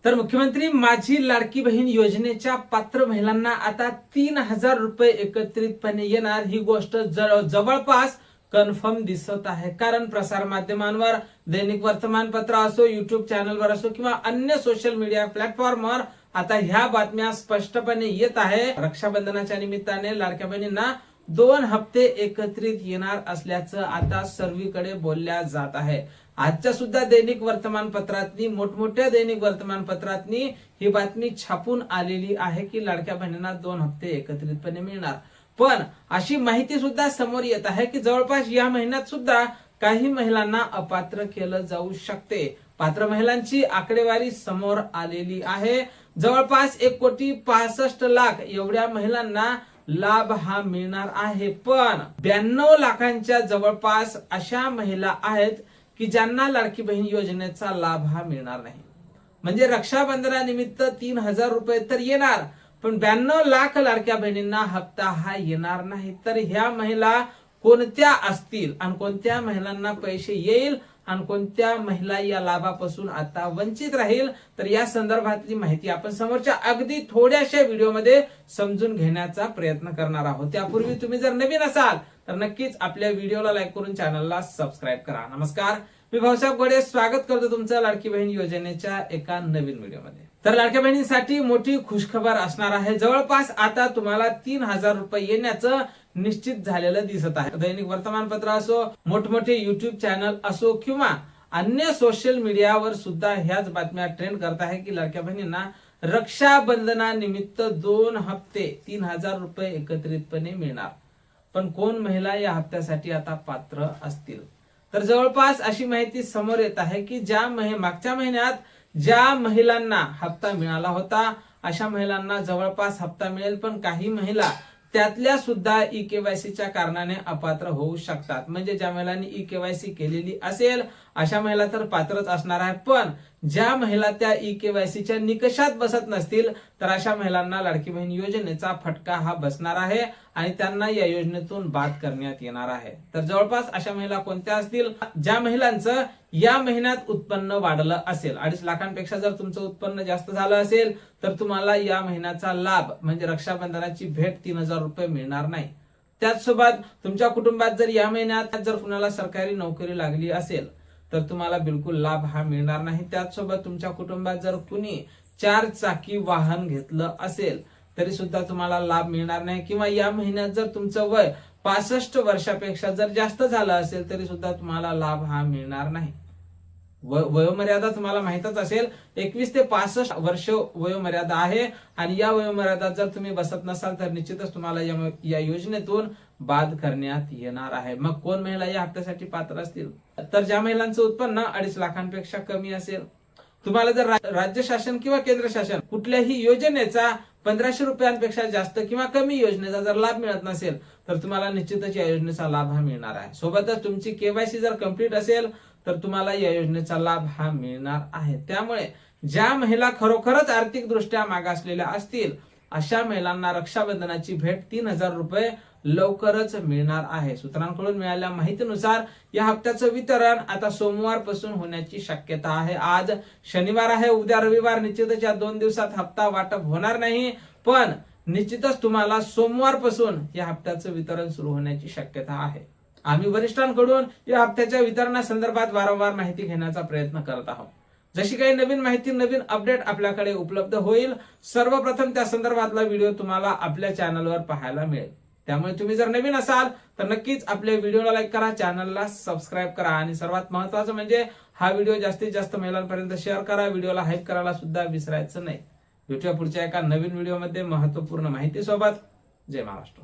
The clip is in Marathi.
तर मुख्यमंत्री माझी लाडकी बहीण योजनेच्या पात्र महिलांना आता 3,000 रुपये एकत्रितपणे येणार, ही गोष्ट जवळपास कन्फर्म दिसत आहे. कारण प्रसार माध्यमांवर, दैनिक वर्तमानपत्र असो, युट्यूब चॅनलवर असो किंवा अन्य सोशल मीडिया प्लॅटफॉर्मवर आता ह्या बातम्या स्पष्टपणे येत आहे. रक्षाबंधनाच्या निमित्ताने लाडक्या बहिणींना 2 हप्ते एकत्रित येणार असल्याचं आता सर्वीकडे बोलल्या जात आहे. आजच्या सुद्धा दैनिक वर्तमानपत्रातनी, मोठमोठ्या दैनिक वर्तमानपत्रातनी ही बातमी छापून आलेली आहे की लाडक्या बहिणींना 2 हप्ते एकत्रितपणे मिळणार. पण अशी माहिती सुद्धा समोर येत आहे की जवळपास या महिन्यात सुद्धा काही महिलांना अपात्र केलं जाऊ शकते. पात्र महिलांची आकडेवारी समोर आलेली आहे. जवळपास 1,65,00,000 एवढ्या महिलांना लाभ हा मिळणार आहे. पण 92 लाखांच्या जवळपास अशा महिला आहेत की ज्यांना लाडकी बहीण योजनेचा लाभ हा मिळणार नाही. म्हणजे रक्षाबंधनानिमित्त 3,000 रुपये तर येणार, पण 92 लाख लाडक्या बहिणींना हप्ता हा येणार नाही. तर ह्या महिला कोणत्या असतील आणि कोणत्या महिलांना पैसे येईल आणि कोणत्या महिला या लाभापासून आता वंचित राहील, तर या संदर्भातली माहिती आपण समोरच्या अगदी थोड्याशा व्हिडिओमध्ये समजून घेण्याचा प्रयत्न करणार आहोत. त्यापूर्वी तुम्ही जर नवीन असाल तर नक्कीच आपल्या व्हिडिओला लाईक करून चॅनलला सबस्क्राईब करा. नमस्कार, मी भाऊसाहेब गोडे स्वागत करतो तुमचं लाडकी बहीण योजनेच्या एका नवीन व्हिडिओमध्ये. तर लाडक्या बहिणींसाठी मोठी खुशखबर असणार आहे. जवळपास आता तुम्हाला 3,000 रुपये येण्याचं निश्चित झालेलं दिसत आहे. दैनिक वर्तमानपत्र असो, मोठमोठे युट्यूब चॅनल असो किंवा अन्य सोशल मीडियावर सुद्धा ह्याच बातम्या ट्रेंड करत आहे की लाडक्या बहिणींना रक्षाबंधनानिमित्त 2 हप्ते 3,000 रुपये एकत्रितपणे मिळणार. पण कोण महिला या हप्त्यासाठी आता पात्र असतील? तर जवळपास अशी माहिती समोर येत आहे की मागच्या महिन्यात ज्या महिलांना हप्ता मिळाला होता अशा महिलांना जवळपास हप्ता मिळेल, पण काही महिला त्यातल्या सुद्धा ई-केवायसीच्या कारणाने अपात्र होऊ शकतात. म्हणजे ज्या महिलांनी ई-केवायसी केलेली असेल अशा महिला तर पात्रच असणार आहे, पण ज्या महिला त्या ई-केवायसीच्या निकषात बसत नसतील तर अशा महिलांना लाडकी बहीण योजनेचा फटका हा बसणार आहे आणि त्यांना या योजनेतून बाद करण्यात येणार आहे. तर जवळपास अशा महिला कोणत्या असतील? ज्या महिलांचं या महिन्यात उत्पन्न वाढलं असेल, 2.5 लाखांपेक्षा जर तुमचं उत्पन्न जास्त झालं असेल तर तुम्हाला या महिन्याचा लाभ म्हणजे रक्षाबंधनाची भेट 3,000 रुपये मिळणार नाही. त्याचसोबत तुमच्या कुटुंबात जर या महिन्यात जर कुणाला सरकारी नोकरी लागली असेल तर तुम्हाला बिलकुल लाभ हा मिळणार नाही. त्याचसोबत तुमच्या कुटुंबात जर कुणी 4 चाकी वाहन घेतलं असेल तरी सुद्धा तुम्हाला लाभ मिळणार नाही. किंवा या महिन्यात जर तुमचं वय 65 वर्षापेक्षा जर जास्त झालं असेल तरी सुद्धा तुम्हाला लाभ हा मिळणार नाही. वयोमर्यादा तुम्हाला माहितच असेल, 21 ते 65 वर्ष वयोमर्यादा आहे आणि या वयोमर्यादात जर तुम्ही बसत नसाल तर निश्चितच तुम्हाला या योजनेतून बाद करण्यात येणार आहे. मग कोण महिला या हप्त्यासाठी पात्र असतील? तर ज्या महिलांचं उत्पन्न 2.5 लाखांपेक्षा कमी असेल, तुम्हाला जर राज्य शासन किंवा केंद्र शासन कुठल्याही योजनेचा 1,500 रुपयांपेक्षा जास्त किंवा कमी योजनेचा जर लाभ मिळत नसेल तर तुम्हाला निश्चितच या योजनेचा लाभ हा मिळणार आहे. सोबतच तुमची केवायसी जर कंप्लीट असेल तर तुम्हाला या योजनेचा लाभ हा मिळणार आहे. त्यामुळे ज्या महिला खरोखरच आर्थिक दृष्ट्या मागासलेल्या असतील अशा महिलांना रक्षाबंधनाची भेट 3,000 रुपये लवकरच मिळणार आहे. सूत्रांकडून मिळालेल्या माहितीनुसार या हप्त्याचं वितरण आता सोमवारपासून होण्याची शक्यता आहे. आज शनिवार आहे, उद्या रविवार, निश्चितच या 2 दिवसात हप्ता वाटप होणार नाही, पण निश्चितच तुम्हाला सोमवारपासून या हप्त्याचं वितरण सुरू होण्याची शक्यता आहे. आम्ही वरिष्ठांकडून या हप्त्याच्या वितरणासंदर्भात वारंवार माहिती घेण्याचा प्रयत्न करत आहोत. जशी काही नवीन माहिती, नवीन अपडेट आपल्याकडे उपलब्ध होईल, सर्वप्रथम त्या संदर्भातला व्हिडिओ तुम्हाला आपल्या चॅनलवर पाहायला मिळेल. त्यामुळे तुम्ही जर नवीन असाल तर नक्कीच आपल्या व्हिडिओला लाईक करा, चॅनलला सबस्क्राईब करा आणि सर्वात महत्त्वाचं म्हणजे हा व्हिडिओ जास्तीत जास्त महिलांपर्यंत शेअर करा. व्हिडिओला हाईप करायला सुद्धा विसरायचं नाही. भेटूया पुढच्या एका नवीन व्हिडिओमध्ये महत्त्वपूर्ण माहिती सोबत. जय महाराष्ट्र.